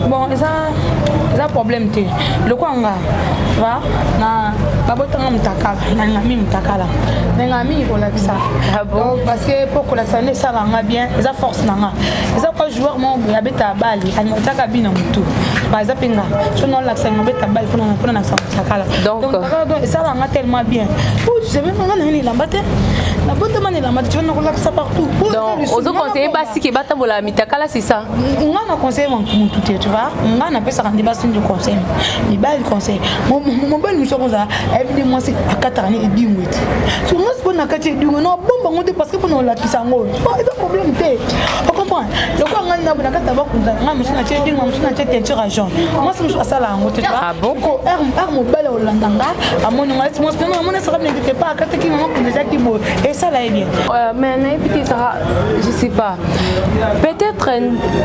bon ça problème te le quoi nga va na babotanga mutakala na ngami mutakala na ngami ko la ça parce que pour que la santé ça va bien ça force nanga ça pas joueur mon ya beta bali ani mutaka bina mutu par exemple nga je non la santé beta bali pour na mutakala donc ça va tellement bien je sais même nga ni la batte la botte man la match on a ça partout donc aux autres conseillers basi qui bata bola mitakala c'est ça on a conseillé mon tout tu vois on a appelé ça rendez basse du conseil mais bas le conseil mon bel monsieur comme ça évidemment c'est à 4 années et 10 mois sur moi c'est pas na 4 du non bon on parce que pour la kisango pas de problème té on comprend le quoi on a na kata ba kunza nga monsieur na tchéding nga monsieur na tchéding teinture à jaune moi c'est monsieur ça là tu vois ah bon ko mon bel holandanga à mon moi ça n'était pas à 4 qui maman déjà qui beau et ça là est bien mais n'importe ça je sais pas peut-être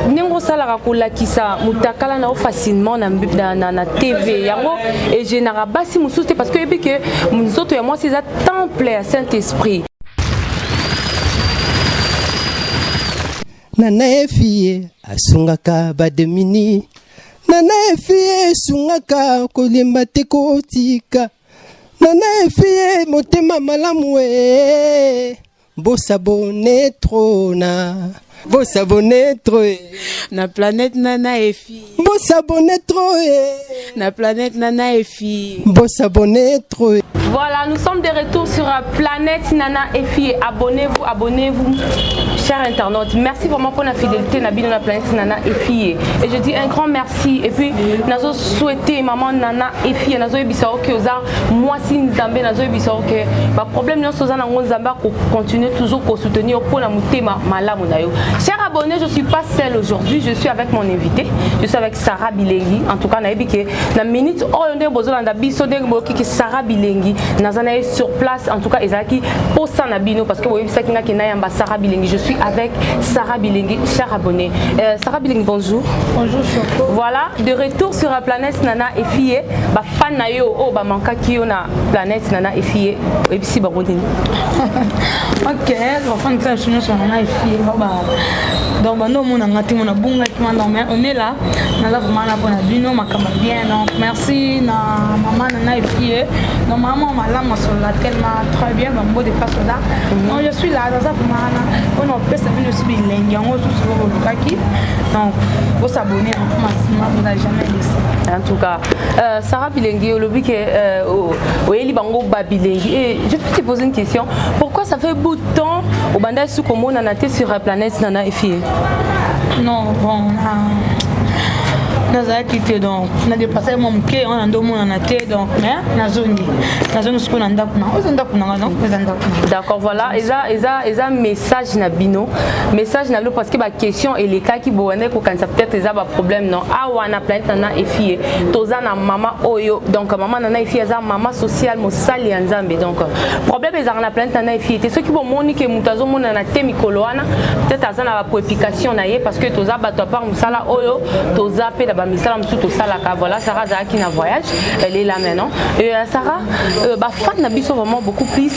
ningo salara ko lakisa mutakala na facilement na TV yango et général basi mususte parce que ebi que musoto ya moi c'est un temple à Saint-Esprit nana efie asungaka bademini nana efie sungaka kolemba te kotika nana efie motema malamu bosabone trona bosabone trop na planète nana efi bosabone trop na planète nana efi bosabone trop. Voilà, nous sommes de retour sur Planète Nana Efi. Abonnez-vous, chers internautes. Merci vraiment pour la fidélité Nabi dans la Planète Nana Efi. Et je dis un grand merci. Et puis, nous souhaité maman Nana Efi. Nous avons dit que moi si nous avons dit que problème nous avons continuer toujours pour soutenir pour la montée malamu. Chers abonnés, je ne suis pas seule aujourd'hui. Je suis avec mon invité. Je suis avec Sarah Bilengi. En tout cas, nous avons dit que dans la minute on a besoin de Sarah Bilengi. Nazana sur place, en tout cas, Ezaki pour Sanabino parce que vous voyez ça qui n'a Sarah Bilengi. Je suis avec Sarah Bilengi, cher abonné. Sarah Bilengi, bonjour. Bonjour, Choco. Voilà, de retour sur la planète Nana Efi. Ba fan na yo o ba manka ki na planète Nana Efi. Et puis ba rodini. Ok, on va faire une chose sur Nana Efi. Donc nous on a ngati on a bunga qui on est là. On a vraiment la bonne bino makamba bien. Donc merci na maman Nana Efi. Donc maman malama sur la tellement très bien bon de face là. Donc je suis là dans ça pour on a fait ça venir aussi bilingue on tout sur le kaki. Donc vous s'abonner maximum vous n'allez jamais laisser. En tout cas Sarah Bilengi au lobby que Oyeli bango babilengi et je peux te poser une question. Pourquoi ça fait bout de temps au banda sous comme on a été sur la planète Nana Efi? Non bon nous avons quitté donc on a dépassé mon quai on a dormi on a été donc na zone ce qu'on a d'accord voilà eza message na bino message na lo parce que ba question et les cas qui boane ko quand ça peut-être eza ba problème non awa na planète na efie toza na mama oyo donc maman na efie eza mama social mosali ya nzambe donc problème eza na planète na efie te ceux qui vont monique mutazo mona na te mikoloana peut-être eza na ba prédication na ye parce que toza bato par musala oyo toza pe ba misala msuto salaka voilà Sarah Zaki na voyage elle est là maintenant et Sarah ba fan na biso vraiment beaucoup plus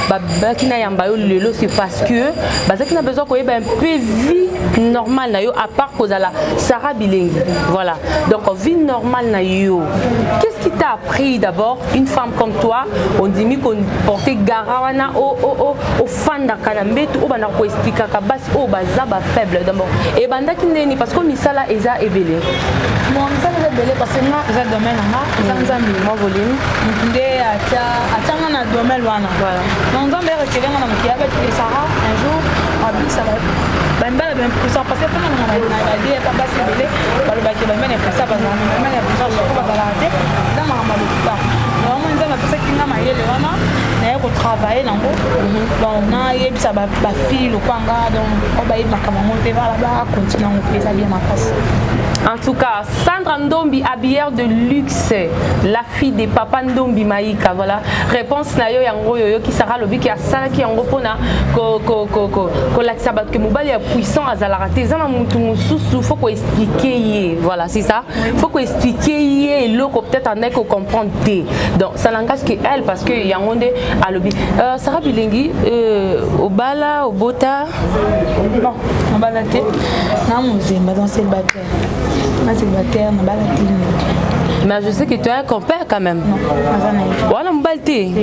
ba kina yamba yo lelo c'est parce que ba zaki na besoin ko yeba un peu vie normale na yo à part cause la Sarah Bilengi voilà donc vie normale na yo qu'est-ce qui t'a appris d'abord une femme comme toi on dit mi qu'on porter garawana au fan da kanambetu o bana ko expliquer ka bas o baza ba faible d'abord et banda kindeni parce que misala eza ebele bon ça c'est belé parce que moi j'ai domaine là ça nzambi moi volume ndé acha na domaine wana voilà donc nzambi retiré na mkia avec Sarah un jour abi ça va ben ben pour ça passer pendant na idée pas passer belé ba le baki ba mena ça ba na mena ça ko ba la tête dans ma maluka vraiment nzambi parce que na mayele wana na ko travailler nango donc na yebisa ba fille le kwanga donc on ba yeba kama monter vers là-bas continuer on fait ça bien ma face. En tout cas, Sandra Ndombi, habillère de luxe, la fille de Papa Ndombi Maïka, voilà. Réponse na yo yango yo qui sera le qui a ça qui yango pona ko la sabat que mobali est puissant à la rater ça na mutu mususu faut ko expliquer voilà c'est ça faut ko expliquer le ko peut-être en est ko comprendre donc ça n'engage que elle parce que yango ndé à lobby Sarah Bilengi au bala au bota non au bala té na muzemba dans célibataire na célibataire na bala tini. Mais je sais que tu as un compère quand même. Non, voilà mbalti.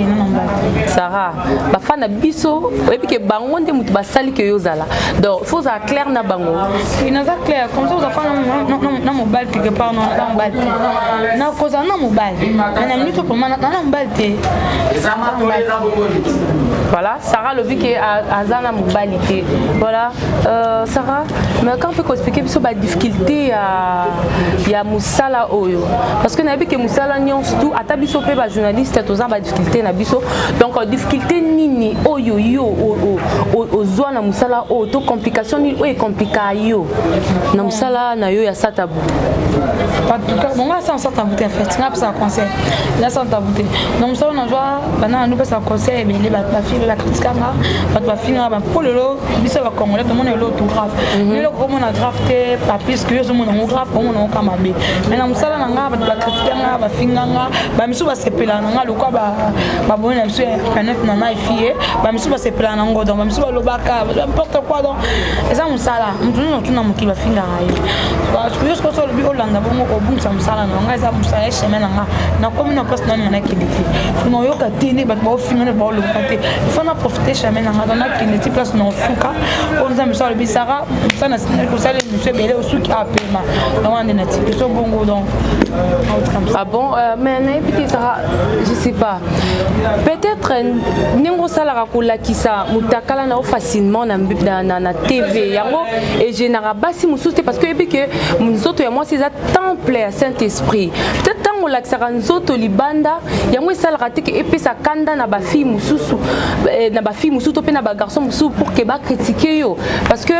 Sarah, ba fana biso, et puis que bango nde mutu ba sali que yozala. Donc faut ça clair na bango. Il n'a pas clair comme ça vous avez na mobile quelque part non na mobile. Na cause na mobile. Na minute pour na mobile. Voilà, Sarah le vu que azana mobile. Voilà, Sarah, mais quand on peut expliquer sur la difficulté ya musala oyo. Parce que nabi que musala nyons tout atabiso pe ba journaliste tous ba difficulté na biso. Donc difficulté nini oyo yo o zona musala o to complication ni o e complica yo. Na musala na yo ya satabu. En tout cas, bon là ça sort tabouté en fait. Là ça conseil. Là ça tabouté. Donc ça on a joie bana nous ça conseil mais les ba fille la critique nga ba finir ba pour le lot biso ba congolais tout le monde est l'autre grave. Mais le comment on a drafté papier que yo zo mon grave comment on ka mabe. Mais na musala na nga ba critique nga ba finga nga ba miso ba sepela nga lo kwa ba bona miso internet na na fille ba miso ba sepela na ngo donc ba miso ba lobaka n'importe quoi donc ça musala mtu na mukiba finga ayo. Parce que yo ko so bi olanda bongo obun sa musala na nga za musala chemin na comme na place na na kiliti. Fino yo ka tini ba ba finga na ba lo kate. Il faut na profiter chemin na nga na kiliti place na fuka. On za musala bi sara ça na ko sala monsieur belé au suki apema. Na wande na ti so bongo donc. Ah bon, mais je sais pas. Peut-être ningo salara kola kisa mutakala na facilement na TV yango et général basi mususte parce que musoto ya moi c'est un temple à Saint-Esprit. Peut-être tango la kisaka nzoto libanda yango salara te que epesa kanda na ba fille mususu pe na ba garçon mususu pour que ba critiquer yo parce que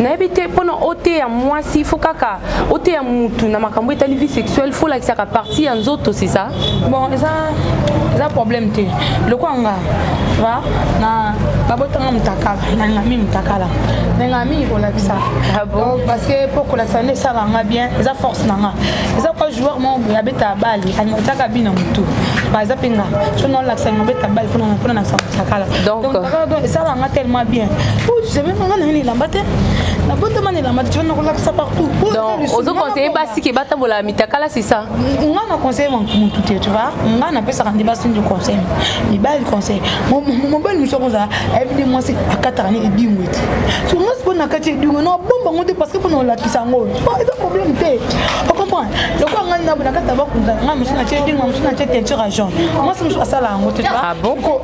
na ebité pendant oté ya moi si faut kaka oté ya mutu na makambo etali vie sexuelle faut la kisaka partie en zoto c'est ça. Bon ça problème te le kwanga va na babotanga mutakala na ngami mutakala na ngami ko la kisa parce que pour que la sane ça va bien ça force nanga ça pas joueur mon ya beta bali ani taka bina mutu par exemple nga je non la sane beta bali pour na mutakala donc ça va tellement bien je sais même nga ni lambate na botama ni lambate tu non la ça partout donc aux autres conseillers basi ke batambola mutakala c'est ça nga na conseil mon mutu tu vois nga na pesa kandi basi du conseil ni bal conseil mon bal nous sommes ça évidemment c'est à 4 années et 10 mois sur moi c'est na kati du non bomba ngote parce que pour la kisango pas de problème té on comprend donc nga na na kata ba kunza nga musina tché nga musina tché teinture à jaune moi c'est musala sala ngote tu vois ah bon ko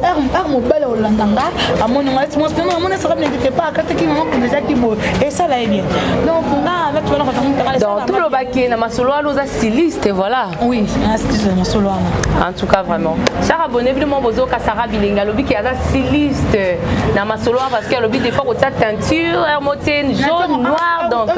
mon bal au landanga à mon nga moi ça ne pas kata ki maman déjà qui beau et ça là est bien donc nga avec toi on donc tout le baquet na masolo aloza styliste voilà oui un styliste masolo en tout cas vraiment Sarah abonné évidemment bozo ka Sarah bilinga lobi ki aza styliste na masolo parce que lobi des fois ko ta teinture hermotine jaune noir donc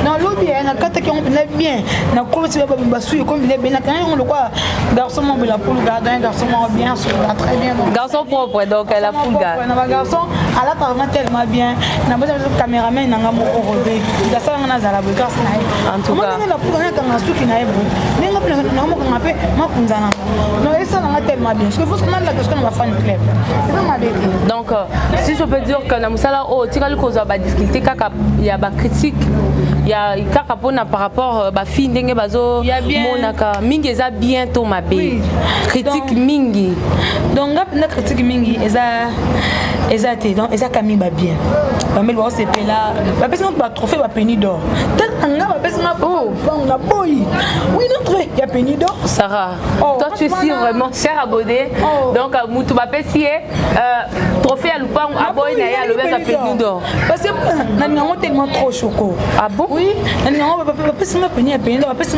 non lobi na kata ki on bien na ko ti ba basu ko bien na kan on le quoi garçon mon la poule gardien garçon bien sur très bien garçon propre donc la poule na garçon ala tellement bien na boza caméraman na ngamo robé da ça na za la grâce na en tout cas na poule na kan suki na ebo ninga pena na mo kan ape makunzana non et ça na tellement bien parce que faut que la question va faire une clap c'est vraiment bien donc si je peux dire que na musala o tikali ko za ba difficulté kaka ya ba critique ya kaka pona par rapport ba fille ndenge bazo monaka mingi eza bientôt mabe critique mingi donc na critique mingi eza te donc eza kami ba bien ba mel ba se pela ba personne ba trophée ba penny d'or tel nga ba personne na boy oui notre ya penny d'or Sarah toi tu es si vraiment cher abonné donc mutu ba pesi trophée à Lupango à boy na ya le ba penny d'or parce que na ngango tellement trop choco ah bon oui na ngango ba pesi na penny d'or ba pesi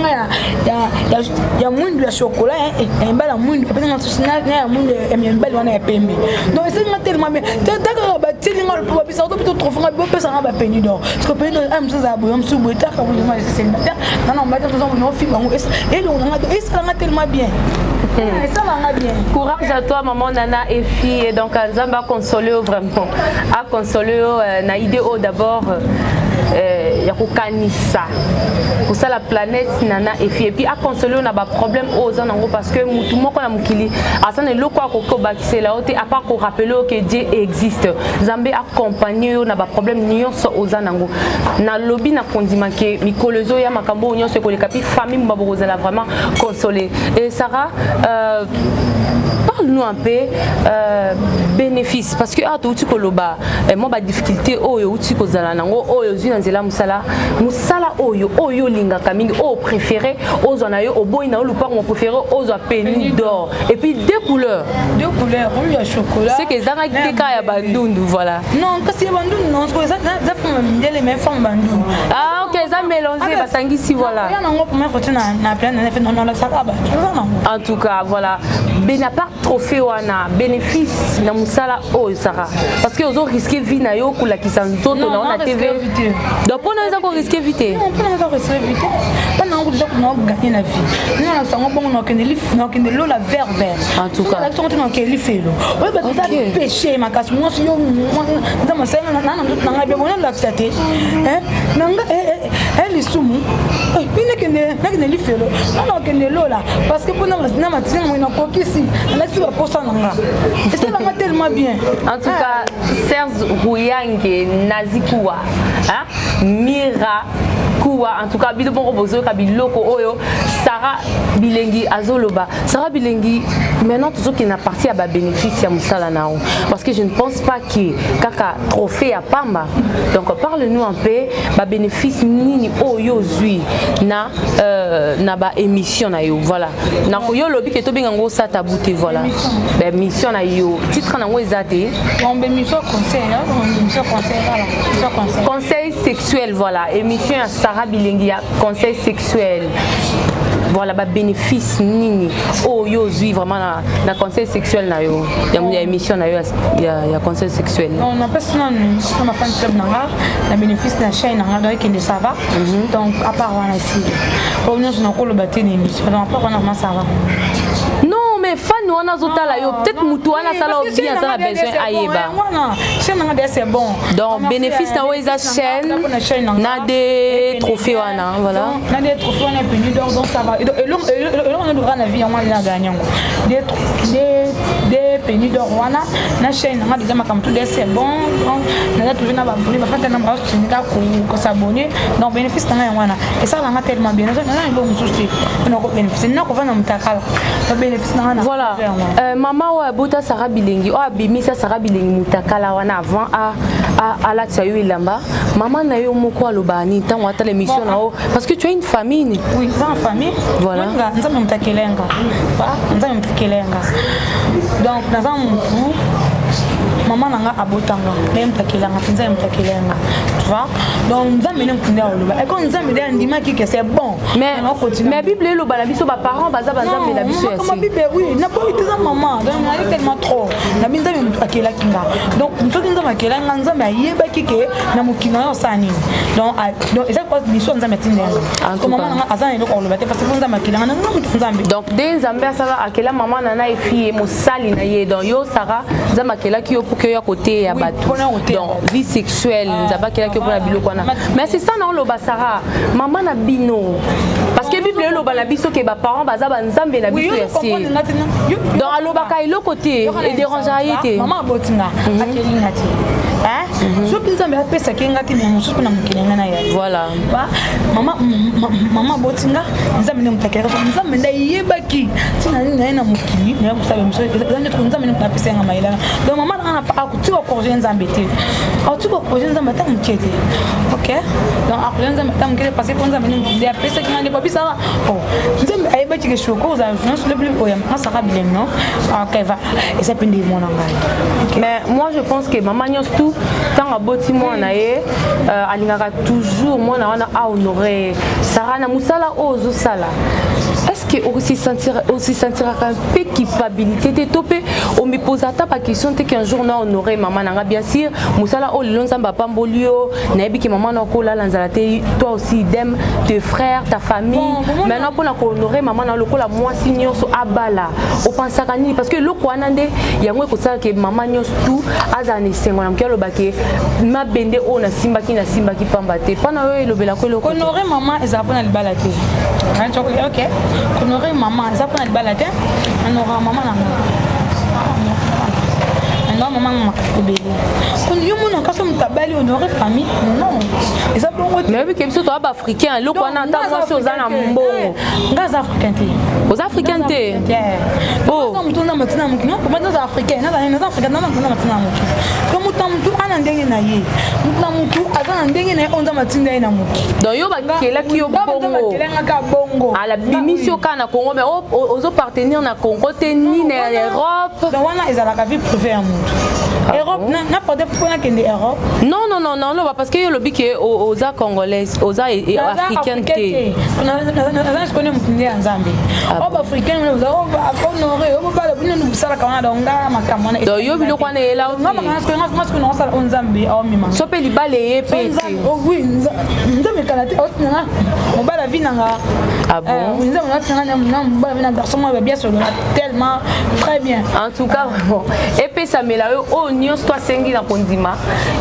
ya mundu ya chocolat et mbala mundu ba pesi na susina ya mundu ya mbala wana ya pembe donc c'est tellement bien d'accord ba tilinga le pour bisa to trop fanga ba pesa na ba penny d'or parce que penny d'or am ça bo am subo ta ka bo ma c'est non ba to no fi bango et on a et ça va tellement bien ça va bien courage à toi maman Nana et fille donc Nzamba consoler vraiment à consoler na idée d'abord ya kokanisa pour ça la planète nana et puis a consoler on a ba problème aux anango parce que mutu moko na mukili asana loko akoko bakisela ote a pas ko rappeler que Dieu existe Zambé accompagner on a ba problème nyonso aux anango na lobby na kondima ke mikolozo ya makambo nyonso ko le capi famille mbabozala vraiment consoler et Sarah parle-nous un peu bénéfice parce que tout tu koloba moi ba difficulté oyo uti kozala nango oyo zina nzela musala oyo linga kamingi o préféré aux onayo oboyi na lupa mon préféré aux pénis d'or et puis deux couleurs oui ya chocolat c'est que zanga teka ya bandundu voilà non kasi ya bandundu non ça les mêmes formes bandundu ah OK ça mélangé basangisi voilà ya nango pour mettre na plein na fait non la sakaba en tout cas voilà benapart trophée wana bénéfice na musala oyo Sarah parce que ozo risquer vie na yo kula kisanzoto na TV donc pour nous encore risquer vite non pour nous risquer vite pas na ngo déjà qu'on gagner la vie nous na sango bon na kende lo la vert en tout cas la sango na kende felo oui parce que ça péché makasi moi yo nza masanga na nga bien on la tete hein nanga elle sumu ine kende li felo na kende lo là parce que pour na matinga moi na kokisi na si va posa nanga et ça va tellement bien en tout cas Serge Ruyange Nazikuwa hein Mira Kuwa en tout cas bido bongo bozo kabiloko oyo Sarah Bilengi azoloba Sarah Bilengi maintenant tout ce qui n'a parti à ba bénéfice ya musala nao parce que je ne pense pas que kaka trophée à Pamba donc parle-nous un peu ba bénéfice nini oyo zui na ba émission na yo voilà na ko yo lobi ke to bengango sa tabouté voilà ba émission na yo titre na ngo ezate on émission conseil conseil sexuel voilà émission à Sarah Bilengi conseil sexuel voilà ba bénéfice nini oh yo zui vraiment na conseil sexuel na yo ya émission na yo ya conseil sexuel on a personne on a fan club na bénéfice na chaîne na qui ne ça va donc à part on a ici pour nous on a ko le battre une émission donc à part on a ça va non mais fan on a zotala yo peut-être mutu wana sala bien ça a besoin ayeba c'est bon donc bénéfice na weza chaîne na des trophées wana voilà na des trophées on a pénis d'or donc ça va et on a droit na vie on a gagné des pénis d'or wana na chaîne on a déjà makam tout c'est bon on a trouvé na ba boni ba fata na ba singa ko s'abonner donc bénéfice na wana et ça on a tellement bien ça na ngo mususi on a bénéfice na ko vana mutakala bénéfice na voilà maman wa bota Sarah Bilengi o abimisa Sarah Bilengi mutakala wana avant à la tsayo ilamba maman na yo moko alobani tango ata l'émission na o parce que tu as une famille oui j'ai une famille voilà nzambe mutakelenga nzambe mutakelenga donc naza mutu maman nanga abotanga même takelanga nzambe mutakelenga tu vois donc nzambe ne mukunda oloba et quand nzambe de ndima ki que c'est bon mais bible lo bala biso ba parents baza nzambe la biso comme bible oui na pas été maman donc na tellement trop na nzambe mutakela kinga donc mutoki nzambe akelanga nzambe ayeba ki que na mukina yo sani donc et ça passe biso nzambe tindenga comme maman nanga azana eloko oloba te parce que nzambe akelanga na nzambe donc des nzambe asala akela maman nana efie mosali na ye donc yo Sarah nzambe akela ki yo pour que yo côté ya bato donc vie sexuelle nzambe akela ki yo pour la biloko wana mais c'est ça na loba Sarah maman na bino parce que bible loba la biso ke ba parents baza ba nzambe na biso ya si donc aloba ka ilo côté et déranger yete maman botinga akelinga ti hein so nzambe apesa kenga ti mususu na mukilenga na ya voilà maman botinga nzambe ne mutakera nzambe nda yebaki tina nina na mukini na kusabe muso nzambe ne apesa nga maila donc maman na akuti ko projet nzambe te akuti ko projet nzambe ta mukete OK donc akuti nzambe ta mukete parce que nzambe ne apesa kenga ne babisa oh nzambe ayebaki ke shoko za non le plus oya Sarah Bilengi non OK va et ça pende mon engagement mais moi je pense que maman nyos tout tant aboti moi na ye alingaka toujours moi na wana a honorer Sarah na musala ozo sala est-ce que aussi sentir un peu culpabilité de topé on me pose ta pas question qu'un jour on honorer maman nanga bien sûr musala o lilonza mbapa mbolio na yebi que maman na ko la lanzala te toi aussi idem tes frères ta famille maintenant pour na ko honorer maman na lokola moi signor so abala o pensa kani parce que loko anande yango ko ça que maman nyos tout azane sengo na mkelo bake ma bende o na simba ki pamba te pana yo elobela ko loko honorer maman ezapona libala te ok honorer maman ezapona libala te honorer maman na non maman m'a bébé quand yo mon kaso mutabali honorer famille non eza bongo mais oui comme ça toi africain lo ko na ta moi so za na mbongo ngaza africain te aux africains te oh mutuna matina mukino ko matina za africain na africain na mutuna matina mukino ko mutamtu ana ndenge na ye mutamtu azana ndenge na onza matinda na muki donc yo ba kela ki yo bongo à la bimisio kana Congo mais aux partenaires na Congo te ni na Europe donc wana ezala ka vie privée à mutu Europe na pas de point que Europe non parce que le but que aux congolaises aux africaines te na je connais mutu ya Nzambe au africain nous honorer au pas le nous sala kana donga makamana donc yo bilo kwa na ela parce que non sala Nzambe au mima so pe libale ye pe oui Nzambe kana te osina mon bala vie nanga ah bon Nzambe na tanga na bala vie na garçon moi bien sûr tellement très bien en tout cas bon et puis ça me la yo o nyos toi sengi na kondima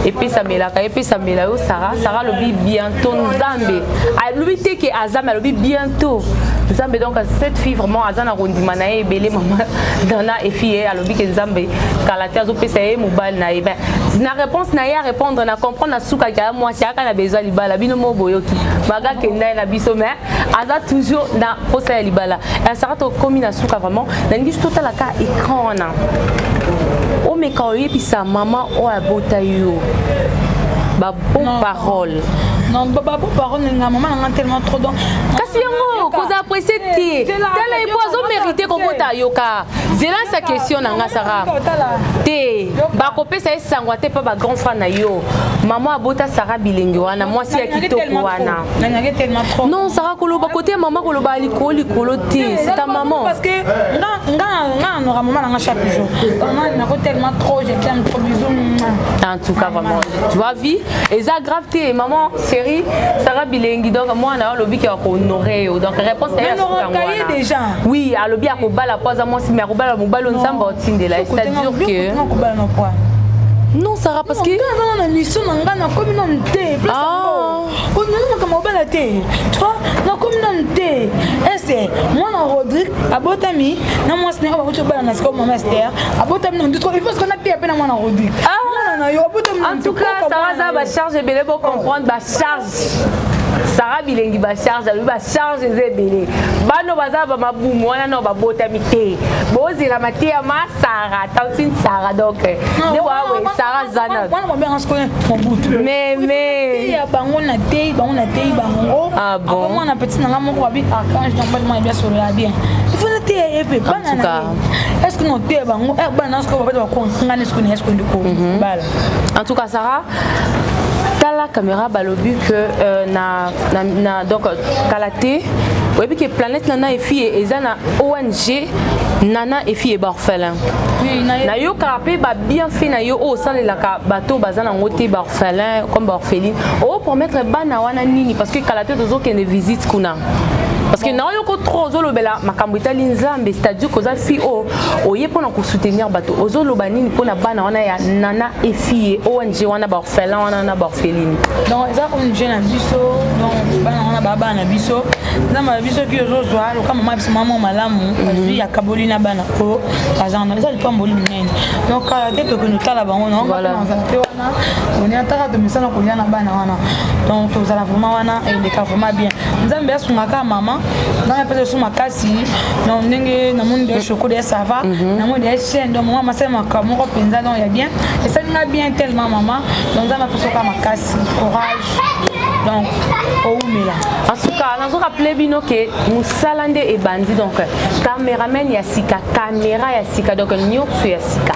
et puis ça me la ka et puis ça me la yo Sarah lobi bientôt Nzambe a lobi te que azama lobi bientôt Nzambe donc cette fille vraiment azana kondima na e belé maman dana et fille a lobi que Nzambe kalatia zo pesa e mobile na e ben na réponse na ya répondre na comprendre na suka ka moi si aka na besoin libala bino mo boyoki maga kenda na biso mais aza toujours na posa libala et Sarah to komi na suka vraiment na ngi total la ka écran na o me quand et puis sa maman o abota yo ba bon parole non baba bon parole na maman na tellement trop donc kasi yango ko za apprécier ti tala e pozo mériter ko bota yo ka zela sa question na nga Sarah te ba ko pesa esangwa te pa ba grand frère na yo maman abota Sarah bilengi wana moi si akitoko wana na tellement trop non Sarah ko lo ba côté maman ko lo ba likolo te c'est ta maman parce que nga no maman na chaque jour maman na ko tellement trop je t'aime trop bisous en tout cas vraiment tu vois vie et ça grave te maman série Sarah bilengi donc moi na lobi ki ko honorer donc réponse est déjà oui à lobi ko bala poza moi si mais ko bala mobalo nzamba otindela c'est-à-dire que non Sarah parce que non na mission nga na communauté plus on ne comme bala te toi na communauté est moi na Rodrigue abotami na moi c'est ba ko bala na sko maman Esther abotami non il faut qu'on a payé peine moi na Rodrigue en tout cas Sarah ça va charge belé pour comprendre ba charge Sarah bilengi ba charge ba charge zebele bano baza ba mabumu wana no ba botami te bozi la matia ma Sarah tantine Sarah donc de wawe Sarah zana wana ba nsko mon bout mais ya bango na te bango ah bon moi na petit na moko ba bi archange donc moi bien sur la bien il faut te épée banana est-ce que non te bango bana nsko ba ko ngane nsko ne nsko ndiko bala en tout cas Sarah la caméra balobi que donc Kalaté oui puis que planète nana et fille et zana ONG nana et fille et orphelin oui na yo kapé ba bien fait na yo au sein de la bateau bazana ngoté ba orphelin comme ba orpheline au pour mettre bana wana nini parce que Kalaté dozo que ne visite kuna parce que non yoko trop ozolobela makambo itali nzambe c'est-à-dire que za fi o ye pona ko soutenir bato ozoloba nini pona bana wana ya nana et fille ONG wana ba orphelin wana na ba orpheline donc eza comme jeune biso donc bana wana baba na biso na ma biso ki ozozwa lo kama mama maman malamu azui ya kabolina bana ko azana eza lipamboli nene donc dès que nous tala bango non voilà on est en train de me ça ko yana bana wana donc tozala vraiment wana et les cas vraiment bien nzambe asungaka maman dans la période sur ma casse non ndenge na monde de chocolat ça va na monde de chaîne donc maman c'est ma comme on penza donc il y a bien et ça n'a bien tellement maman donc ça m'a poussé comme ma casse courage donc au mila en tout cas on a rappelé bino que musalande et bandi donc caméraman ya sika caméra ya sika donc nyotsu ya sika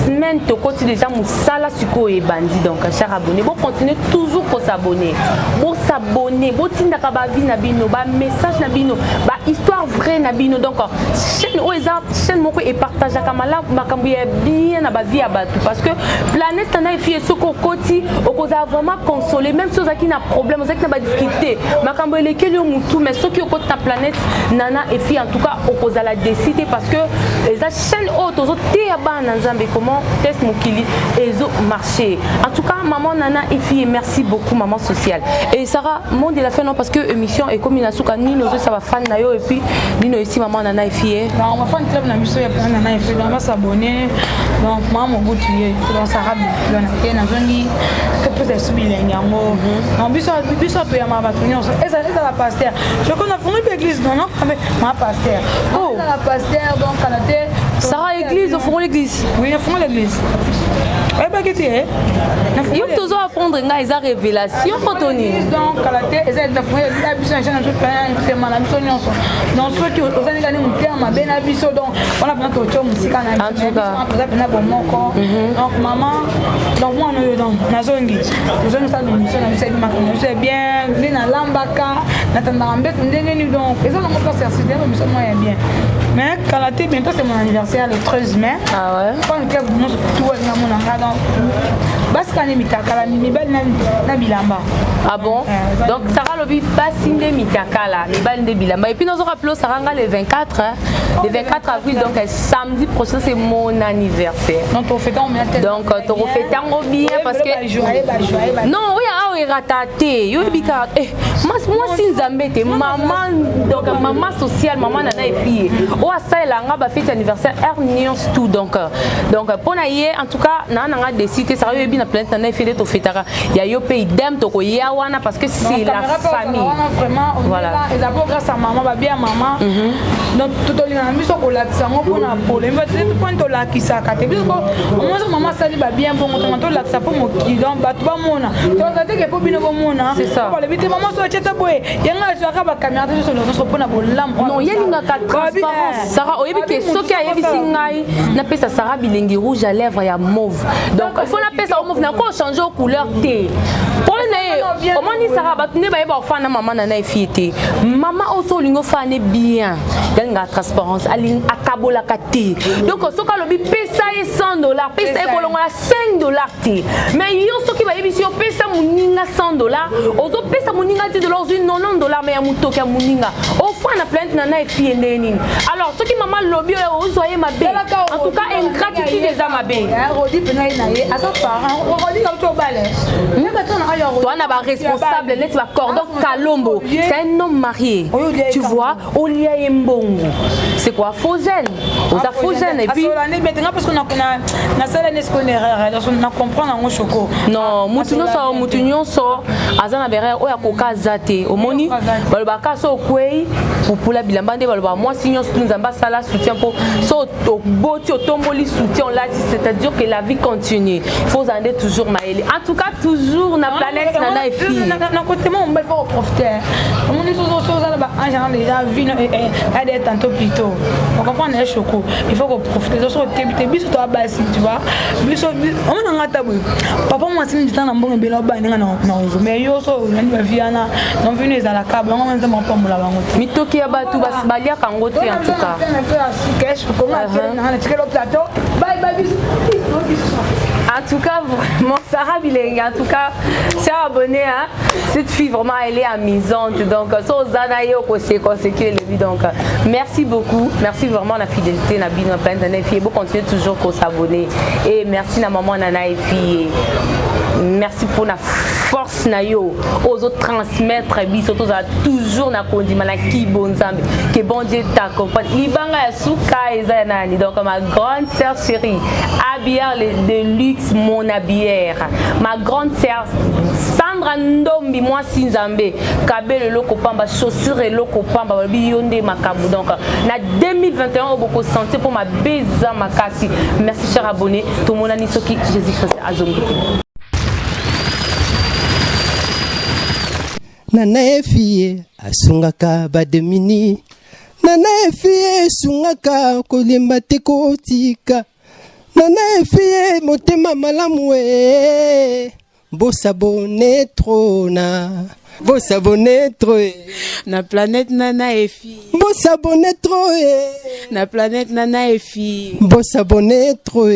semaine to côté déjà musala suko et bandi donc cher abonné bon continuez toujours pour s'abonner bon s'abonner bon tindaka ba vie na bino ba message na bino ba histoire vraie na bino donc chaîne oza chaîne moko et partage kamala makambu ya bien na ba vie à batu parce que planète na fie soko côté okoza vraiment consoler même si ozaki na problème ozaki na ba difficulté makambu lekeli o mutu mais ceux qui au côté na planète nana et fille en tout cas okoza la décider parce que les chaîne haute aux autres comment test mokili et marché en tout cas maman nana et fille merci beaucoup maman sociale et Sarah monde de la fin non parce que émission est comme une souka ni nos ça va fan na yo et puis ni nous ici maman nana et fille non on va faire une club na mission ya nana et fille on va s'abonner donc maman boutier donc Sarah on a fait na zoni que peut être subir yango non biso to ya ma batunyo et ça la pasteur je connais fondé l'église non mais ma pasteur oh la pasteur donc on a Sarah église au fond l'église oui au fond l'église eh ben qu'est-ce que il faut toujours apprendre une révélation Tony donc à la tête et ça de fond la biso en change tout plein de mal mission nyonso non ceux qui aux années gagner un terme ben na biso donc on a pris tout musica na en tout cas on a pris na bon moko donc maman donc moi on donc nazongi nous ça mission na biso c'est bien ni na lambaka na tanda mbet ndenge ni donc et ça on peut faire c'est mission moi bien mais Kalaté bientôt c'est mon anniversaire le 13 mai ah ouais quand le club nous tout na mon donc parce qu'on est mitakala mibal na bilamba ah bon donc Sarah lobi basinde mitakala mibal de bilamba et puis nous on rappelle Sarah le 24 le 24 avril donc samedi prochain c'est mon anniversaire donc on fait donc on fait tant bien parce que non oui ah raté yo bika moi si nzambete maman donc maman sociale maman nana et fille o asa la nga ba fête anniversaire ernions tout donc pour naie en tout cas nana décider ça yo bien planète nana et fille to fêtera ya yo pays dem to ko ya wana parce que c'est la famille vraiment voilà et d'abord grâce à maman ba bien maman donc tout le monde biso ko la tsango pona problème va dire point to la kisaka te biso moi maman sali ba bien bon to la tsa pour mo ki donc ba to ba mona to que pour bino mona c'est ça pour le vite maman so cheta boy yanga so ka ba caméra te so no so pona bolam non yelinga ka transparence Sarah oyebi ke soki ayebi singai na pesa Sarah bilengi rouge à lèvres ya mauve donc il faut na pesa mauve na ko changer couleur té pour les au moins ni Sarah ba ne ba yeba fa na maman na na fille maman oso lingo fa ne bien yelinga transparence ali akabola kati donc soka lobi pesa $100 pesa e kolonga $5 té mais yo soki ba yebi si yo pesa muninga $100 ozo pesa muninga $10 $90 mais ya mutoka muninga au fond na plainte nana et fille neni alors ce qui maman lobby ozoye mabe en tout cas ingratitude des amabe rodi pena na ye asa parent rodi comme to balé toi na ba responsable net ba cordon Kalombo c'est un homme marié tu vois Olia Mbongo c'est quoi Fauzen oza Fauzen et puis parce qu'on a sala ne se connaît on a comprendre en choco non mutunyo so azana bere oya koka zate omoni baloba ka so kwei pour la bilambande baloba moi sinon nous amba sala soutien pour so boti otomboli soutien là c'est-à-dire que la vie continue il faut ande toujours maëlle en tout cas toujours na planète nana et fille na côté moi on va profiter on est toujours là bas en général déjà vie et d'être tantôt plus tôt on comprend les choco il faut qu'on profite de so te biso to abasi tu vois biso on a ngata boy papa moi c'est du temps na mbongo belo ba ninga non mais yo so nani ba viana non venu les à la cable on va pas mo la bango mitoki ya batu balia kango te en tout cas en tout cas vraiment Sarah Bilengi en tout cas c'est abonné hein cette fille vraiment elle est amusante donc so zanayo ko c'est le donc merci beaucoup merci vraiment la fidélité na bino plein de filles bon continuer toujours qu'on s'abonner et merci na maman nana et fille merci pour la force na yo aux autres transmettre biso toujours na kondima na ki bonzambe que bon Dieu t'accompagne libanga ya suka eza nani donc ma grande sœur chérie Abière de luxe mon Abière ma grande sœur Sandra Ndombi moi Sinzambe kabele loko pamba chaussure loko pamba biyonde makabu donc na 2021 beaucoup santé pour ma beza makasi merci cher abonné tout mon ani soki Jésus-Christ azongi Nana efie asungaka bademini Nana efie sungaka kolemba te kotika nana efie motema malamu e bosabone trona bosabone troe na planète nana efi bosabone troe na planète nana efi bosabone troe